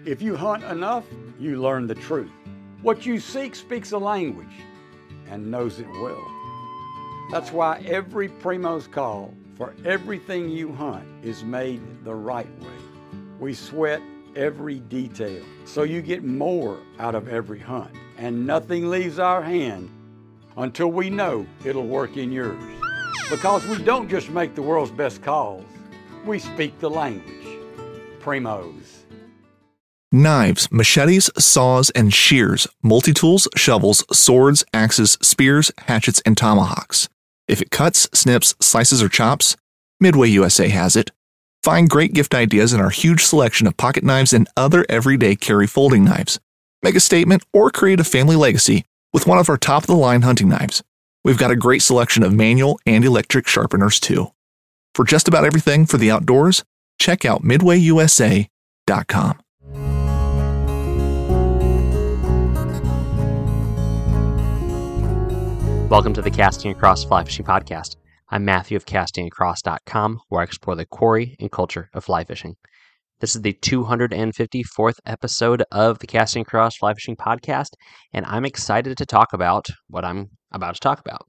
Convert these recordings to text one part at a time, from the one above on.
If you hunt enough, you learn the truth. What you seek speaks a language and knows it well. That's why every Primos call for everything you hunt is made the right way. We sweat every detail so you get more out of every hunt, and nothing leaves our hand until we know it'll work in yours. Because we don't just make the world's best calls, we speak the language. Primos. Knives, machetes, saws, and shears, multi-tools, shovels, swords, axes, spears, hatchets, and tomahawks. If it cuts, snips, slices, or chops, Midway USA has it. Find great gift ideas in our huge selection of pocket knives and other everyday carry folding knives. Make a statement or create a family legacy with one of our top-of-the-line hunting knives. We've got a great selection of manual and electric sharpeners too. For just about everything for the outdoors, check out MidwayUSA.com. Welcome to the Casting Across Fly Fishing Podcast. I'm Matthew of CastingAcross.com, where I explore the quarry and culture of fly fishing. This is the 254th episode of the Casting Across Fly Fishing Podcast, and I'm excited to talk about what I'm about to talk about.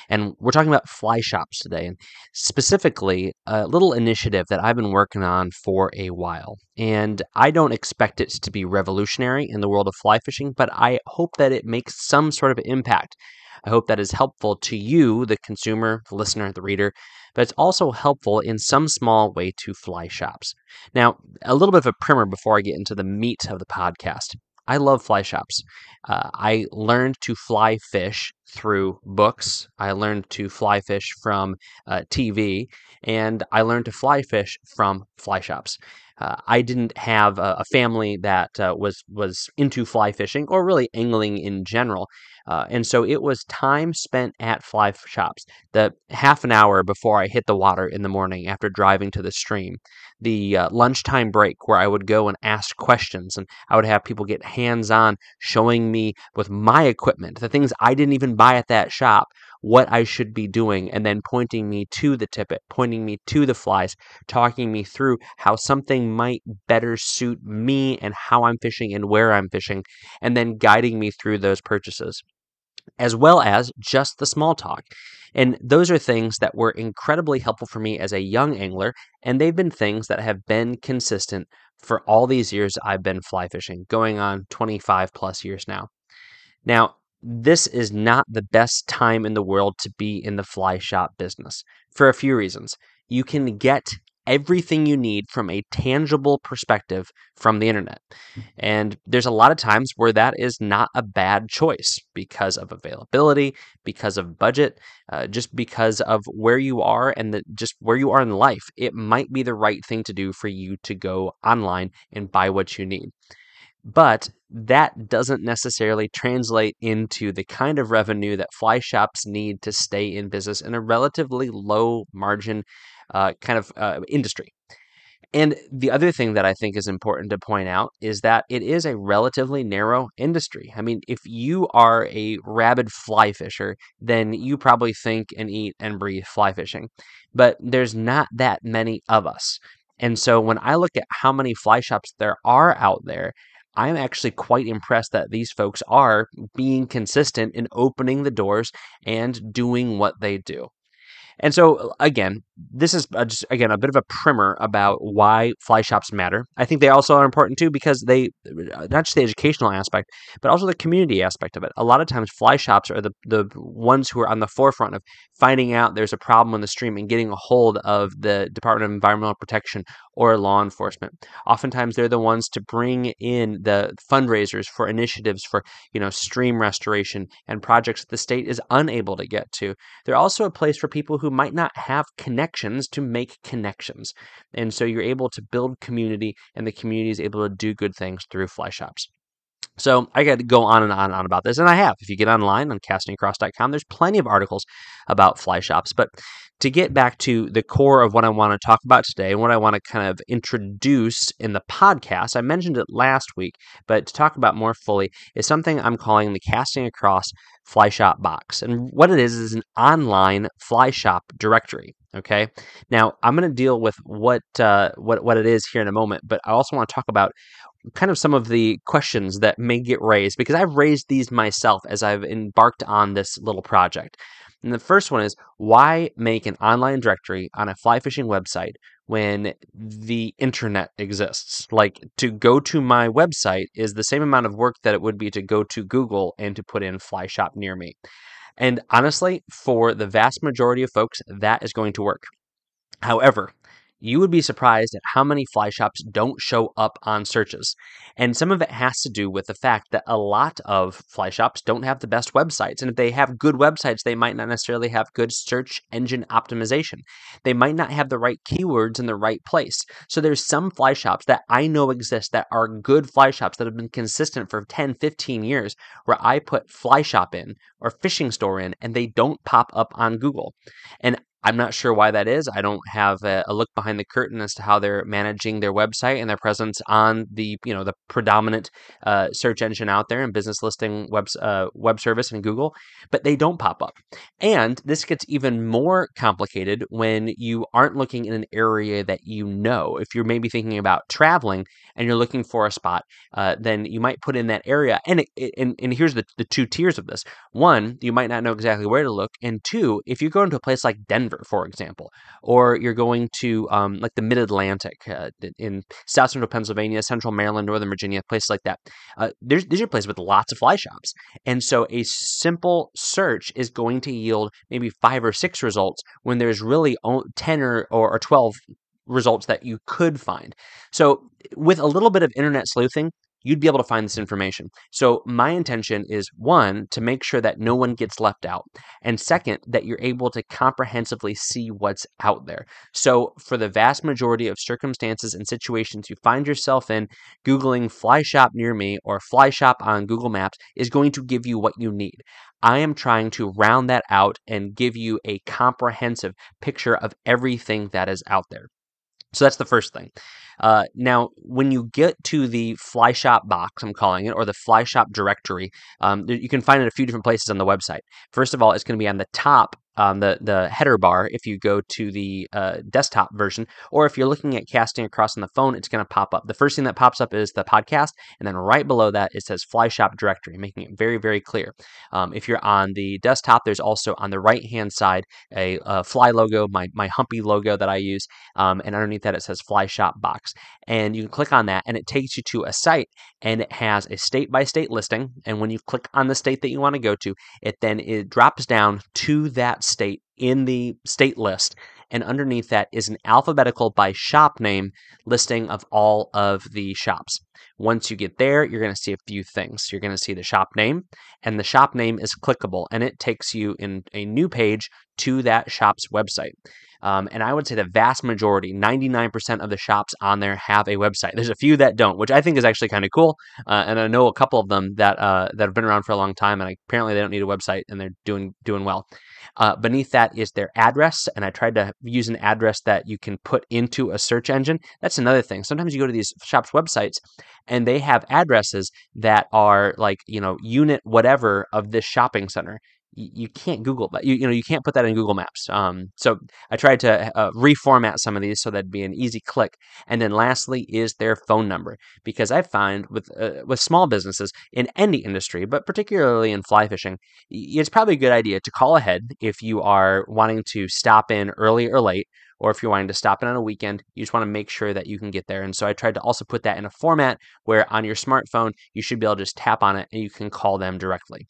And we're talking about fly shops today, and specifically a little initiative that I've been working on for a while. And I don't expect it to be revolutionary in the world of fly fishing, but I hope that it makes some sort of impact. I hope that is helpful to you, the consumer, the listener, the reader, but it's also helpful in some small way to fly shops. Now, a little bit of a primer before I get into the meat of the podcast. I love fly shops. I learned to fly fish through books. I learned to fly fish from TV, and I learned to fly fish from fly shops. I didn't have a family that was into fly fishing or really angling in general. And so it was time spent at fly shops. The half an hour before I hit the water in the morning after driving to the stream, the lunchtime break where I would go and ask questions, and I would have people get hands-on showing me with my equipment, the things I didn't even buy at that shop, what I should be doing, and then pointing me to the tippet, pointing me to the flies, talking me through how something might better suit me and how I'm fishing and where I'm fishing, and then guiding me through those purchases, as well as just the small talk. And those are things that were incredibly helpful for me as a young angler, and they've been things that have been consistent for all these years I've been fly fishing, going on 25 plus years now. Now, this is not the best time in the world to be in the fly shop business for a few reasons. You can get everything you need from a tangible perspective from the internet. And there's a lot of times where that is not a bad choice because of availability, because of budget, just because of where you are and just where you are in life. It might be the right thing to do for you to go online and buy what you need. But that doesn't necessarily translate into the kind of revenue that fly shops need to stay in business in a relatively low margin industry. And the other thing that I think is important to point out is that it is a relatively narrow industry. I mean, if you are a rabid fly fisher, then you probably think and eat and breathe fly fishing. But there's not that many of us. And so when I look at how many fly shops there are out there, I'm actually quite impressed that these folks are being consistent in opening the doors and doing what they do. And so, again, this is just a bit of a primer about why fly shops matter. I think they also are important, too, because they, not just the educational aspect, but also the community aspect of it. A lot of times, fly shops are the ones who are on the forefront of finding out there's a problem in the stream and getting a hold of the Department of Environmental Protection or law enforcement. Oftentimes, they're the ones to bring in the fundraisers for initiatives for, stream restoration and projects that the state is unable to get to. They're also a place for people who might not have connections to make connections. And so you're able to build community, and the community is able to do good things through fly shops. So I got to go on and on and on about this, and I have. If you get online on castingacross.com, there's plenty of articles about fly shops. But to get back to the core of what I want to talk about today and what I want to kind of introduce in the podcast, I mentioned it last week, but to talk about more fully is something I'm calling the Casting Across Fly Shop Box. And what it is an online fly shop directory. Okay. Now I'm going to deal with what it is here in a moment, but I also want to talk about kind of some of the questions that may get raised, because I've raised these myself as I've embarked on this little project. And the first one is, why make an online directory on a fly fishing website when the internet exists? Like, to go to my website is the same amount of work that it would be to go to Google and to put in fly shop near me. And honestly, for the vast majority of folks, that is going to work. However, you would be surprised at how many fly shops don't show up on searches. And some of it has to do with the fact that a lot of fly shops don't have the best websites. And if they have good websites, they might not necessarily have good search engine optimization. They might not have the right keywords in the right place. So there's some fly shops that I know exist that are good fly shops that have been consistent for 10, 15 years, where I put fly shop in or fishing store in, and they don't pop up on Google. And I'm not sure why that is. I don't have a look behind the curtain as to how they're managing their website and their presence on the the predominant search engine out there and business listing web service in Google, but they don't pop up. And this gets even more complicated when you aren't looking in an area that you know. If you're maybe thinking about traveling and you're looking for a spot, then you might put in that area. And here's the two tiers of this. One, you might not know exactly where to look. And two, if you go into a place like Denver, for example, or you're going to like the Mid-Atlantic in South Central Pennsylvania, Central Maryland, Northern Virginia, places like that, these are places with lots of fly shops. And so a simple search is going to yield maybe 5 or 6 results when there's really 10 or 12 results that you could find. So with a little bit of internet sleuthing, you'd be able to find this information. So my intention is, one, to make sure that no one gets left out. And second, that you're able to comprehensively see what's out there. So for the vast majority of circumstances and situations you find yourself in, Googling fly shop near me or fly shop on Google Maps is going to give you what you need. I am trying to round that out and give you a comprehensive picture of everything that is out there. So that's the first thing. Now, when you get to the fly shop box, I'm calling it, or the fly shop directory, you can find it a few different places on the website. First of all, it's going to be on the top, the header bar if you go to the desktop version, or if you're looking at Casting Across on the phone, it's going to pop up. The first thing that pops up is the podcast, and then right below that it says Fly Shop Directory, making it very, very clear. If you're on the desktop, there's also on the right-hand side a fly logo, my Humpy logo that I use, and underneath that it says Fly Shop Box. And you can click on that, and it takes you to a site, and it has a state-by-state listing. And when you click on the state that you want to go to, it drops down to that state in the state list. And underneath that is an alphabetical by shop name listing of all of the shops. Once you get there, you're going to see a few things. You're going to see the shop name, and the shop name is clickable, and it takes you in a new page to that shop's website. And I would say the vast majority, 99% of the shops on there have a website. There's a few that don't, which I think is actually kind of cool. And I know a couple of them that have been around for a long time, and apparently they don't need a website, and they're doing well. Beneath that is their address, and I tried to use an address that you can put into a search engine. That's another thing. Sometimes you go to these shops' websites, and they have addresses that are like, unit whatever of this shopping center. You can't Google that. You can't put that in Google Maps. So I tried to reformat some of these so that'd be an easy click. And then lastly is their phone number, because I find with small businesses in any industry, but particularly in fly fishing, it's probably a good idea to call ahead if you are wanting to stop in early or late, or if you're wanting to stop in on a weekend. You just want to make sure that you can get there. And so I tried to also put that in a format where on your smartphone, you should be able to just tap on it and you can call them directly.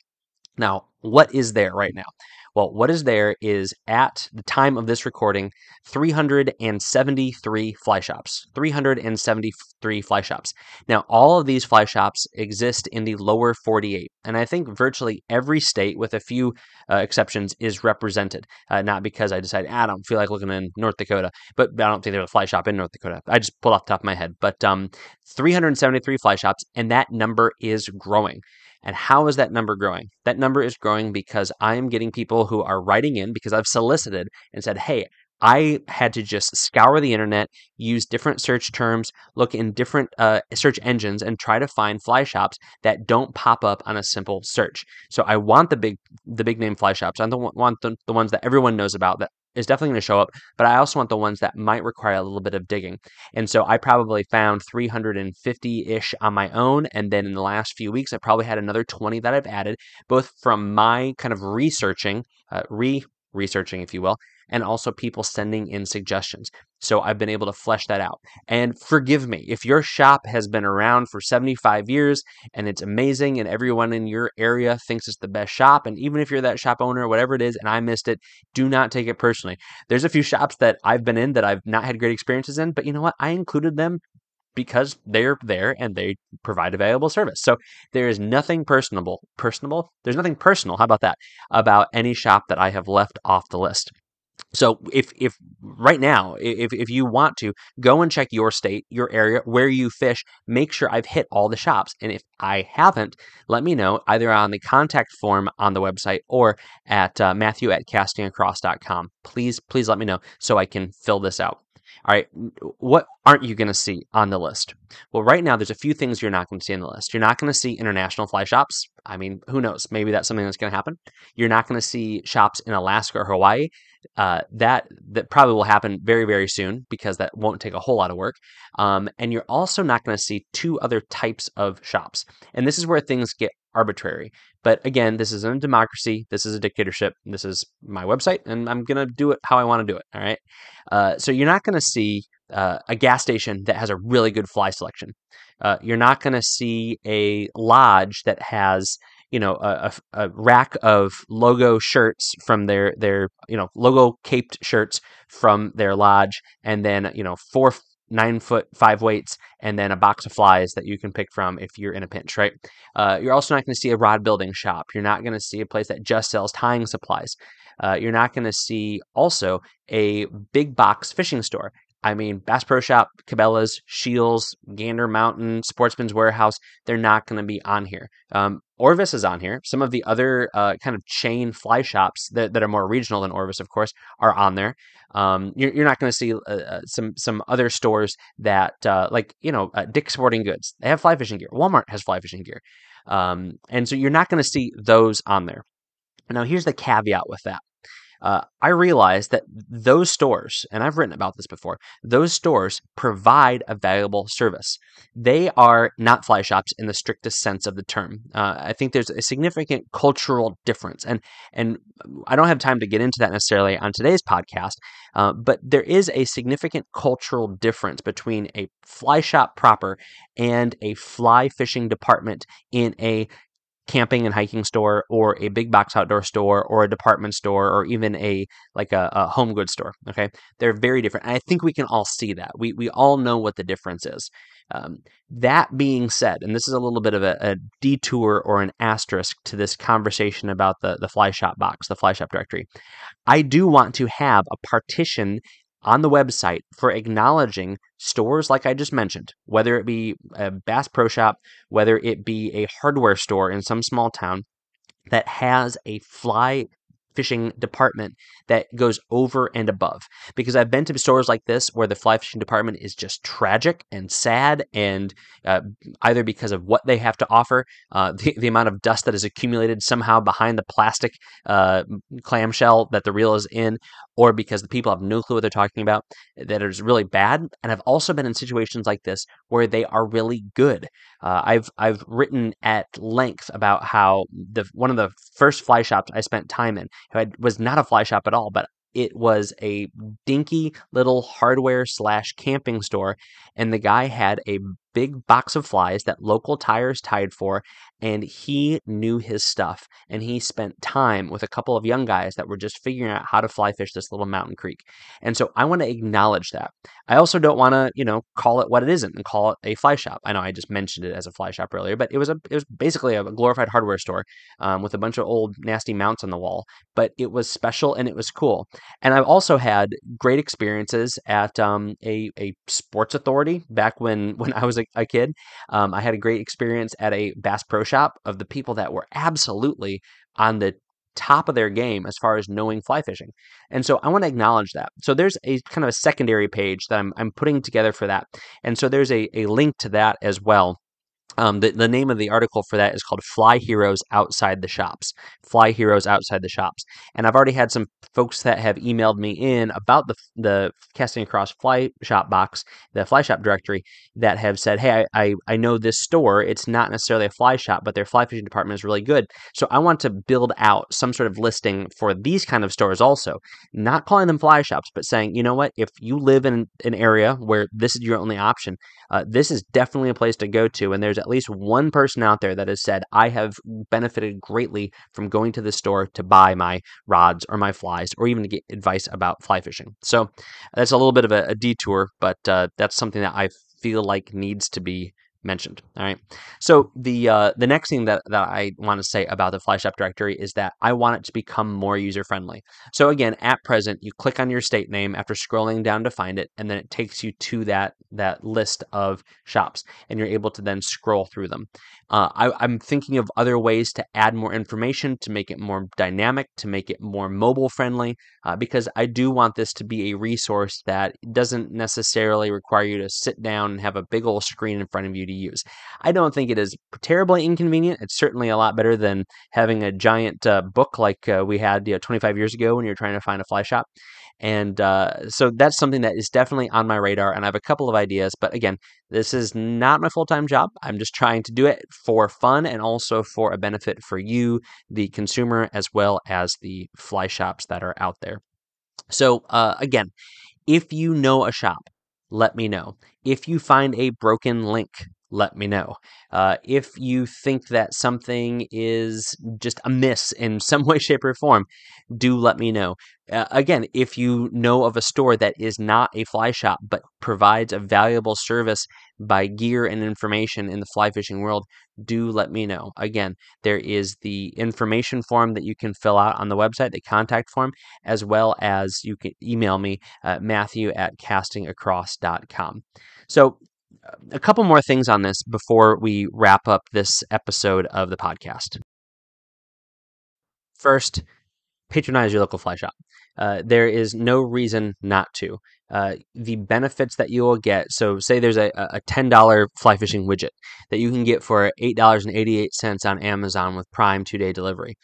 Now, what is there right now? Well, what is there is, at the time of this recording, 373 fly shops. 373 fly shops. Now, all of these fly shops exist in the lower 48, and I think virtually every state, with a few exceptions, is represented. Not because I decided, I don't feel like looking in North Dakota, but I don't think there's a fly shop in North Dakota. I just pulled off the top of my head. But 373 fly shops, and that number is growing. And how is that number growing? That number is growing because I am getting people who are writing in, because I've solicited and said, hey, I had to just scour the internet, use different search terms, look in different search engines, and try to find fly shops that don't pop up on a simple search. So I want the big name fly shops. I don't want the ones that everyone knows about that is definitely going to show up, but I also want the ones that might require a little bit of digging. And so I probably found 350-ish on my own, and then in the last few weeks, I probably had another 20 that I've added, both from my kind of researching, researching, if you will, and also people sending in suggestions. So I've been able to flesh that out. And forgive me, if your shop has been around for 75 years and it's amazing and everyone in your area thinks it's the best shop, and even if you're that shop owner, whatever it is, and I missed it, do not take it personally. There's a few shops that I've been in that I've not had great experiences in, but you know what? I included them because they're there and they provide a valuable service. So there is nothing personal. There's nothing personal. How about that? About any shop that I have left off the list. So if right now, if you want to go and check your state, your area, where you fish, make sure I've hit all the shops. And if I haven't, let me know either on the contact form on the website or at Matthew@castingacross.com. Please let me know so I can fill this out. All right, what aren't you going to see on the list? Well, right now, there's a few things you're not going to see on the list. You're not going to see international fly shops. I mean, who knows? Maybe that's something that's going to happen. You're not going to see shops in Alaska or Hawaii. That probably will happen very, very soon because that won't take a whole lot of work. And you're also not going to see two other types of shops. And this is where things get arbitrary. But again, this isn't a democracy. This is a dictatorship. This is my website, and I'm going to do it how I want to do it. All right. So you're not going to see a gas station that has a really good fly selection. You're not going to see a lodge that has a rack of logo shirts from their logo caped shirts from their lodge, and then 4 9-foot 5 weights, and then a box of flies that you can pick from if you're in a pinch, right? You're also not going to see a rod building shop. You're not going to see a place that just sells tying supplies. You're not going to see also a big box fishing store. I mean, Bass Pro Shop, Cabela's, Scheels, Gander Mountain, Sportsman's Warehouse, they're not going to be on here. Orvis is on here. Some of the other kind of chain fly shops that are more regional than Orvis, of course, are on there. You're not going to see some other stores that, Dick's Sporting Goods. They have fly fishing gear. Walmart has fly fishing gear. And so you're not going to see those on there. Now, here's the caveat with that. I realize that those stores, and I've written about this before, those stores provide a valuable service. They are not fly shops in the strictest sense of the term. I think there's a significant cultural difference, and I don't have time to get into that necessarily on today's podcast, but there is a significant cultural difference between a fly shop proper and a fly fishing department in a camping and hiking store, or a big box outdoor store, or a department store, or even a home goods store. Okay, they're very different, and I think we can all see that. We all know what the difference is. That being said, and this is a little bit of a detour or an asterisk to this conversation about the fly shop box, the fly shop directory, I do want to have a partition on the website for acknowledging stores like I just mentioned, whether it be a Bass Pro Shop, whether it be a hardware store in some small town that has a fly fishing department that goes over and above. Because I've been to stores like this where the fly fishing department is just tragic and sad, and either because of what they have to offer, the amount of dust that is accumulated somehow behind the plastic clamshell that the reel is in, or because the people have no clue what they're talking about, that is really bad. And I've also been in situations like this where they are really good. I've written at length about how one of the first fly shops I spent time in was not a fly shop at all, but it was a dinky little hardware/camping store, and the guy had a big box of flies that Local Tires tied for, and he knew his stuff, and he spent time with a couple of young guys that were just figuring out how to fly fish this little mountain creek. And so I want to acknowledge that. I also don't want to, call it what it isn't and call it a fly shop. I know I just mentioned it as a fly shop earlier, but it was basically a glorified hardware store with a bunch of old nasty mounts on the wall, but it was special and it was cool. And I've also had great experiences at a sports authority back when I was a kid. I had a great experience at a Bass Pro Shop of the people that were absolutely on the top of their game as far as knowing fly fishing. And so I want to acknowledge that. So there's a kind of a secondary page that I'm putting together for that. And so there's a link to that as well. The name of the article for that is called Fly Heroes Outside the Shops. Fly Heroes Outside the Shops. And I've already had some folks that have emailed me in about the Casting Across Fly Shop box, the Fly Shop directory, that have said, hey, I know this store. It's not necessarily a fly shop, but their fly fishing department is really good. So I want to build out some sort of listing for these kind of stores also. Not calling them fly shops, but saying, you know what, if you live in an area where this is your only option, this is definitely a place to go to. And there's at least one person out there that has said, I have benefited greatly from going to the store to buy my rods or my flies, or even to get advice about fly fishing. So that's a little bit of a detour, but that's something that I feel like needs to be mentioned. All right. So the next thing that I want to say about the Fly Shop directory is that I want it to become more user friendly. So again, at present, you click on your state name after scrolling down to find it, and then it takes you to that list of shops, and you're able to then scroll through them. I'm thinking of other ways to add more information, to make it more dynamic, to make it more mobile friendly, because I do want this to be a resource that doesn't necessarily require you to sit down and have a big old screen in front of you to use. I don't think it is terribly inconvenient. It's certainly a lot better than having a giant book like we had 25 years ago when you're trying to find a fly shop. And so that's something that is definitely on my radar, and I have a couple of ideas. But again, this is not my full-time job. I'm just trying to do it for fun and also for a benefit for you, the consumer, as well as the fly shops that are out there. So again, if you know a shop, let me know. If you find a broken link, let me know. If you think that something is just amiss in some way, shape, or form, do let me know. Again, if you know of a store that is not a fly shop but provides a valuable service by gear and information in the fly fishing world, do let me know. Again, there is the information form that you can fill out on the website, the contact form, as well as you can email me, Matthew@castingacross.com. So a couple more things on this before we wrap up this episode of the podcast. First, patronize your local fly shop. There is no reason not to. The benefits that you will get, so say there's a $10 fly fishing widget that you can get for $8.88 on Amazon with Prime 2-day delivery.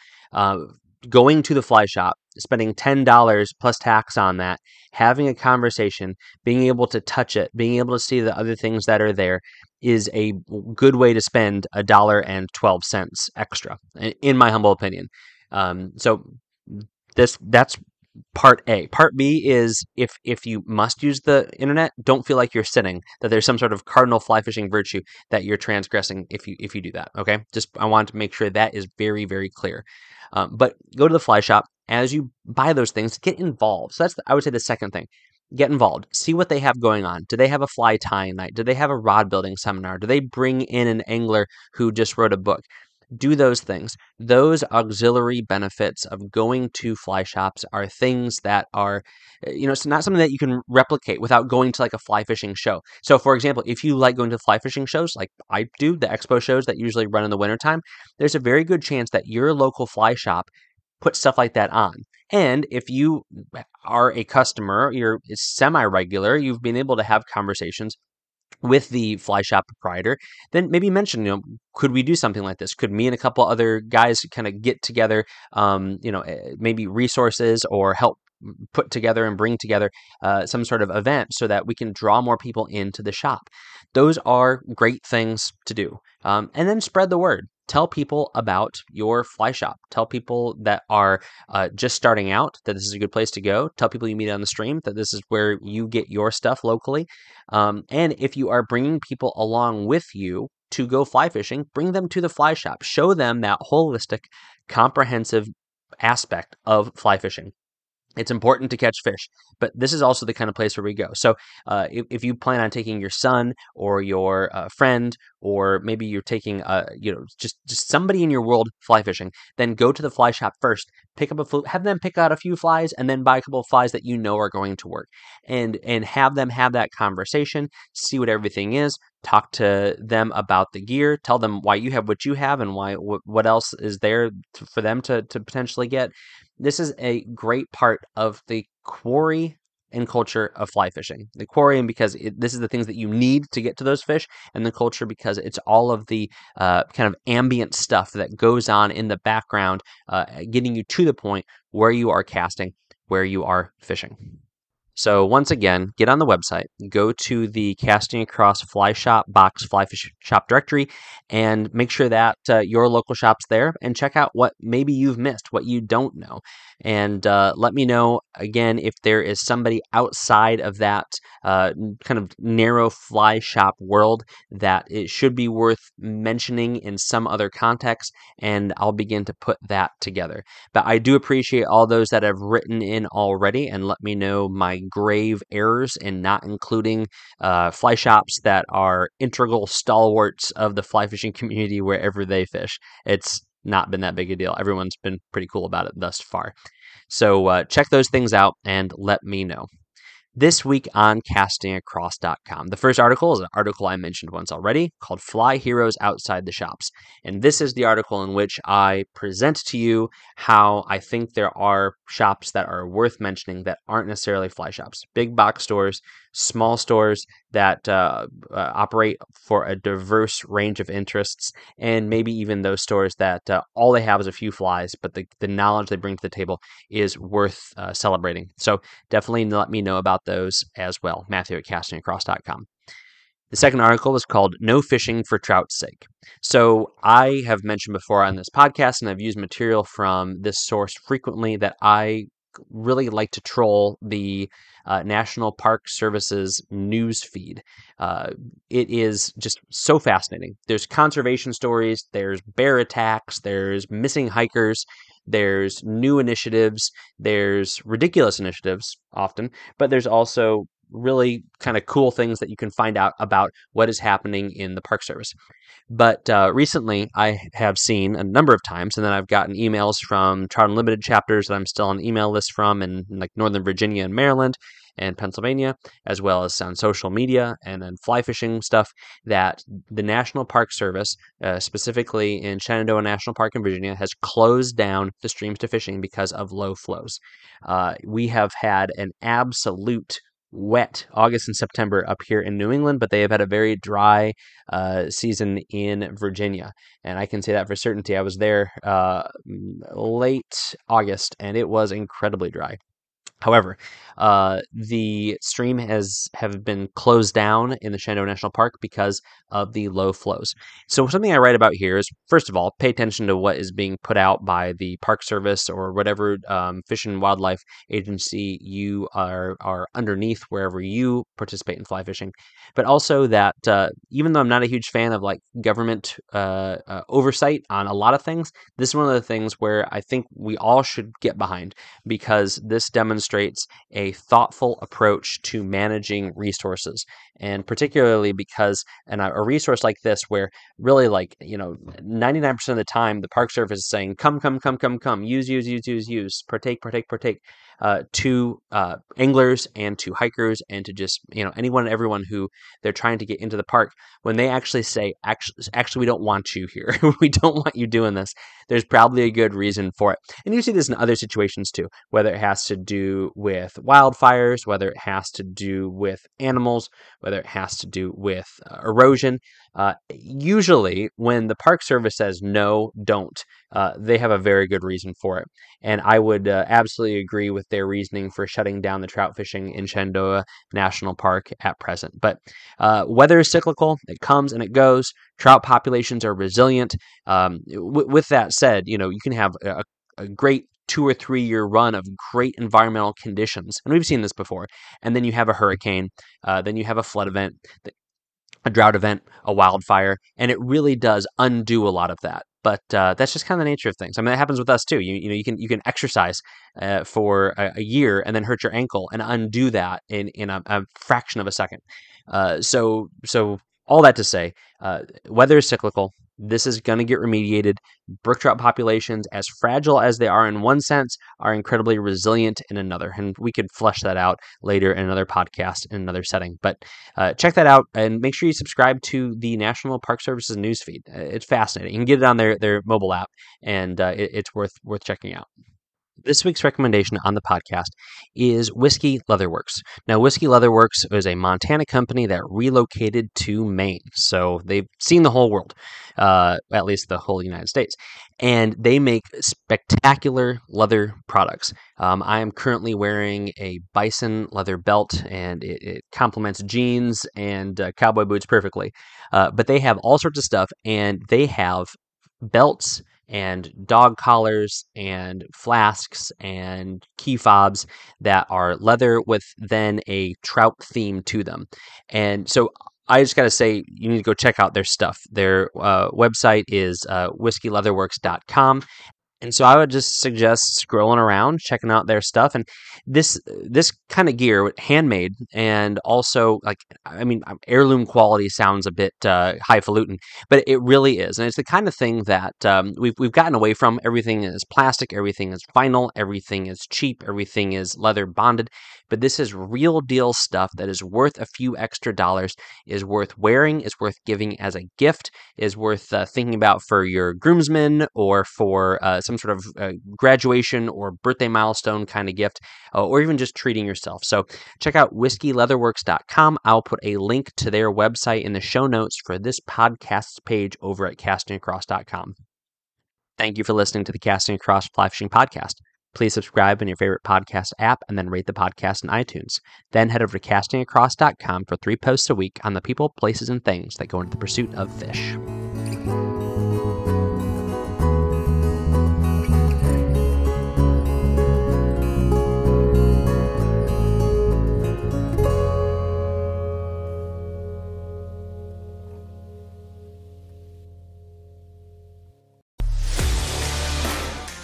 Going to the fly shop, spending $10 plus tax on that, having a conversation, being able to touch it, being able to see the other things that are there is a good way to spend $1.12 extra, in my humble opinion. So that's part A. Part B is if you must use the internet, don't feel like you're sinning, that there's some sort of cardinal fly fishing virtue that you're transgressing if you do that. Okay, I want to make sure that is very, very clear. But go to the fly shop. As you buy those things, get involved. So I would say the second thing. Get involved. See what they have going on. Do they have a fly tying night? Do they have a rod building seminar? Do they bring in an angler who just wrote a book? Do those things. Those auxiliary benefits of going to fly shops are things that are, it's not something that you can replicate without going to like a fly fishing show. So for example, if you like going to fly fishing shows like I do, the expo shows that usually run in the wintertime, there's a very good chance that your local fly shop puts stuff like that on. And if you are a customer, you're semi-regular, you've been able to have conversations with the fly shop proprietor, then maybe mention, could we do something like this? Could me and a couple other guys kind of get together, maybe resources or help put together and bring together some sort of event so that we can draw more people into the shop. Those are great things to do. And then spread the word. Tell people about your fly shop. Tell people that are just starting out that this is a good place to go. Tell people you meet on the stream that this is where you get your stuff locally. And if you are bringing people along with you to go fly fishing, bring them to the fly shop. Show them that holistic, comprehensive aspect of fly fishing. It's important to catch fish, but this is also the kind of place where we go. So if you plan on taking your son or your friend or maybe you're taking just somebody in your world fly fishing, then go to the fly shop first, pick up have them pick out a few flies, and then buy a couple of flies that you know are going to work, and have them have that conversation, see what everything is, talk to them about the gear, tell them why you have what you have and why what else is there for them to potentially get. This is a great part of the quarry and culture of fly fishing. The quarry, and because this is the things that you need to get to those fish, and the culture because it's all of the kind of ambient stuff that goes on in the background, getting you to the point where you are casting, where you are fishing. So once again, get on the website, go to the Casting Across Fly Shop box fly fish shop directory, and make sure that your local shop's there, and check out what maybe you've missed, what you don't know. And let me know, again, if there is somebody outside of that kind of narrow fly shop world that it should be worth mentioning in some other context, and I'll begin to put that together. But I do appreciate all those that have written in already and let me know my grave errors in not including fly shops that are integral stalwarts of the fly fishing community wherever they fish. It's not been that big a deal. Everyone's been pretty cool about it thus far. So check those things out and let me know. This week on castingacross.com, the first article is an article I mentioned once already called Fly Heroes Outside the Shops. And this is the article in which I present to you how I think there are shops that are worth mentioning that aren't necessarily fly shops. Big box stores, small stores that operate for a diverse range of interests, and maybe even those stores that all they have is a few flies, but the knowledge they bring to the table is worth celebrating. So definitely let me know about those as well. Matthew at castingacross.com. The second article is called No Fishing for Trout's Sake. So I have mentioned before on this podcast, and I've used material from this source frequently, that I really like to troll the National Park Service's news feed. It is just so fascinating. There's conservation stories, there's bear attacks, there's missing hikers, there's new initiatives, there's ridiculous initiatives often, but there's also really kind of cool things that you can find out about what is happening in the Park Service. But recently, I have seen a number of times, and then I've gotten emails from Trout Unlimited chapters that I'm still on email list from in like Northern Virginia and Maryland and Pennsylvania, as well as on social media and then fly fishing stuff, that the National Park Service, specifically in Shenandoah National Park in Virginia, has closed down the streams to fishing because of low flows. We have had an absolute wet August and September up here in New England, but they have had a very dry season in Virginia. And I can say that for certainty. I was there late August, and it was incredibly dry. However, the stream have been closed down in the Shenandoah National Park because of the low flows. So something I write about here is, first of all, pay attention to what is being put out by the Park Service or whatever Fish and Wildlife agency you are underneath wherever you participate in fly fishing. But also that even though I'm not a huge fan of like government oversight on a lot of things, this is one of the things where I think we all should get behind, because this demonstrates a thoughtful approach to managing resources, and particularly because a resource like this, where really 99% of the time the Park Service is saying come, use, partake, to anglers and to hikers and to just anyone and everyone who they're trying to get into the park. When they actually say actually we don't want you here, we don't want you doing this, there's probably a good reason for it. And you see this in other situations too, whether it has to do with wildfires, whether it has to do with animals, whether it has to do with erosion. Usually when the Park Service says no, don't, they have a very good reason for it. And I would absolutely agree with their reasoning for shutting down the trout fishing in Shenandoah National Park at present. But weather is cyclical. It comes and it goes. Trout populations are resilient. With that said, you can have a great 2 or 3 year run of great environmental conditions. And we've seen this before. And then you have a hurricane. Then you have a flood event, a drought event, a wildfire, and it really does undo a lot of that. But that's just kind of the nature of things. I mean, that happens with us too. You can exercise for a year and then hurt your ankle and undo that in a fraction of a second. So all that to say, weather is cyclical. This is going to get remediated. Brook trout populations, as fragile as they are in one sense, are incredibly resilient in another. And we could flesh that out later in another podcast in another setting. But check that out and make sure you subscribe to the National Park Service's newsfeed. It's fascinating. You can get it on their mobile app, and it's worth checking out. This week's recommendation on the podcast is Whiskey Leatherworks. Now, Whiskey Leatherworks is a Montana company that relocated to Maine. So they've seen the whole world, at least the whole United States. And they make spectacular leather products. I am currently wearing a bison leather belt, and it complements jeans and cowboy boots perfectly. But they have all sorts of stuff, and they have belts and dog collars and flasks and key fobs that are leather with then a trout theme to them. And so I just got to say, you need to go check out their stuff. Their website is whiskeyleatherworks.com. And so I would just suggest scrolling around, checking out their stuff. And this kind of gear, handmade, and also, heirloom quality sounds a bit highfalutin, but it really is. And it's the kind of thing that we've gotten away from. Everything is plastic, everything is vinyl, everything is cheap, everything is leather bonded. But this is real deal stuff that is worth a few extra dollars, is worth wearing, is worth giving as a gift, is worth thinking about for your groomsmen or for some sort of graduation or birthday milestone kind of gift, or even just treating yourself. So check out whiskeyleatherworks.com. I'll put a link to their website in the show notes for this podcast's page over at castingacross.com. Thank you for listening to the Casting Across Fly Fishing Podcast. Please subscribe in your favorite podcast app and then rate the podcast in iTunes. Then head over to castingacross.com for 3 posts a week on the people, places, and things that go into the pursuit of fish.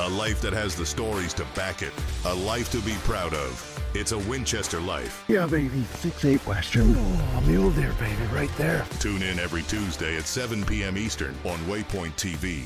A life that has the stories to back it. A life to be proud of. It's a Winchester life. Yeah, baby. 6'8" Western. Oh, mule deer, baby, right there. Tune in every Tuesday at 7 p.m. Eastern on Waypoint TV.